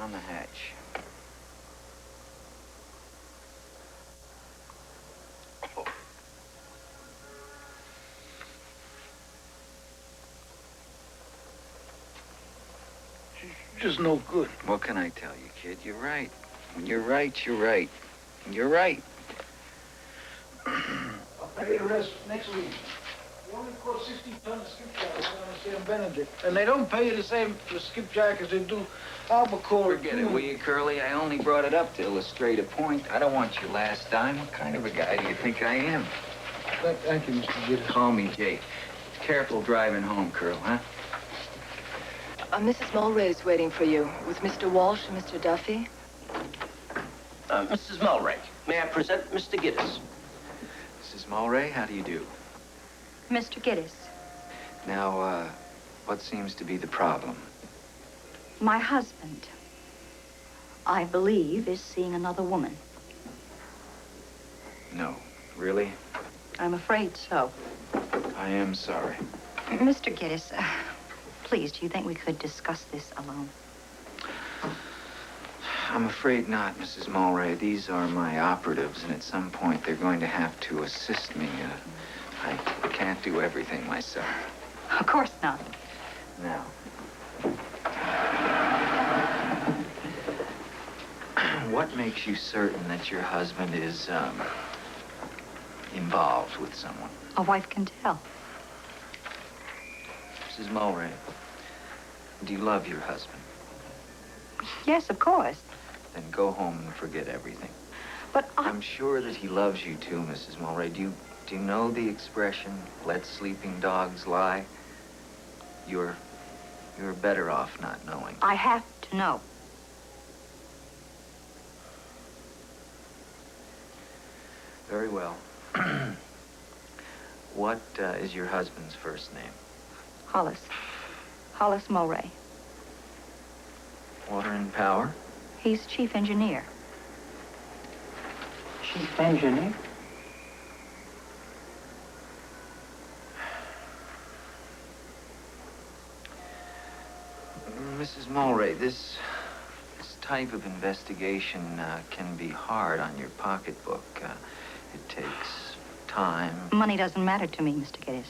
Down the hatch. Just no good. What can I tell you, kid? You're right. When you're right, you're right. And you're right. I'll pay the rest next week. You only caught 60 tons of skipjack down in San Benedict. And they don't pay you the same for skipjack as they do albacore. Forget it, will you, Curly? I only brought it up to illustrate a point. I don't want your last dime. What kind of a guy do you think I am? Thank you, Mr. Giddens. Call me Jake. Careful driving home, Curl, huh? Mrs. Mulray's waiting for you with Mr. Walsh and Mr. Duffy. Mrs. Mulray, may I present Mr. Giddens? Mrs. Mulray, how do you do? Mr. Giddens, Now, what seems to be the problem? my husband, I believe, is seeing another woman. No. Really? I'm afraid so. I am sorry. Mr. Giddens, please, do you think we could discuss this alone? I'm afraid not, Mrs. Mulray. These are my operatives, and at some point they're going to have to assist me. I can't do everything myself. Of course not. Now, what makes you certain that your husband is, involved with someone? A wife can tell. Mrs. Mulray, do you love your husband? Yes, of course. Then go home and forget everything. But I'm sure that he loves you too, Mrs. Mulray. Do you know the expression, let sleeping dogs lie? You're better off not knowing. I have to know. Very well. What is your husband's first name? Hollis. Hollis Mulray. Water and Power? He's chief engineer. Chief engineer? Mrs. Mulray, this type of investigation can be hard on your pocketbook. It takes time. Money doesn't matter to me, Mr. Giddens.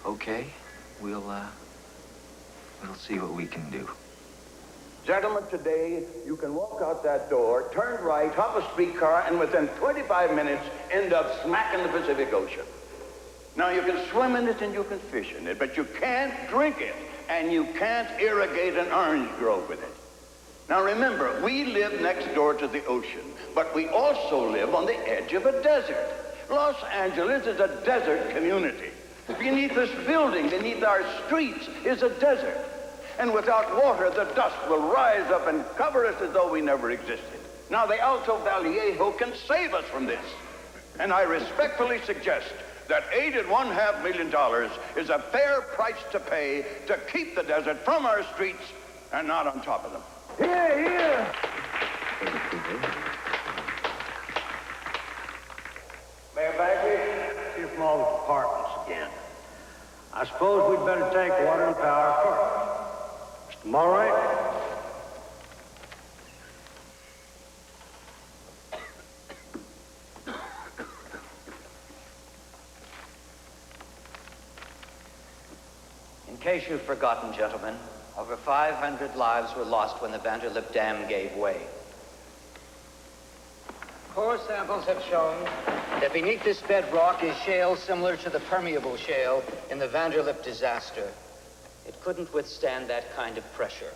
Okay, we'll see what we can do. Gentlemen, today you can walk out that door, turn right, hop a streetcar, and within 25 minutes end up smack in the Pacific Ocean. Now, you can swim in it and you can fish in it, but you can't drink it, and you can't irrigate an orange grove with it. Now, remember, we live next door to the ocean, but we also live on the edge of a desert. Los Angeles is a desert community. Beneath this building, beneath our streets, is a desert. And without water, the dust will rise up and cover us as though we never existed. Now, the Alto Vallejo can save us from this. And I respectfully suggest that $8.5 million is a fair price to pay to keep the desert from our streets and not on top of them. Here, here. Mayor Bagley, Chief from all the departments again. I suppose we'd better take water and power first. Mr. Mulray? In case you've forgotten, gentlemen, over 500 lives were lost when the Vanderlip Dam gave way. Core samples have shown that beneath this bedrock is shale similar to the permeable shale in the Vanderlip disaster. It couldn't withstand that kind of pressure.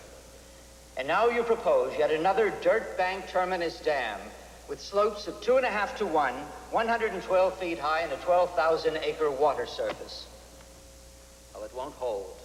And now you propose yet another dirt bank terminus dam with slopes of 2.5 to 1, 112 feet high, and a 12,000-acre water surface. Well, it won't hold.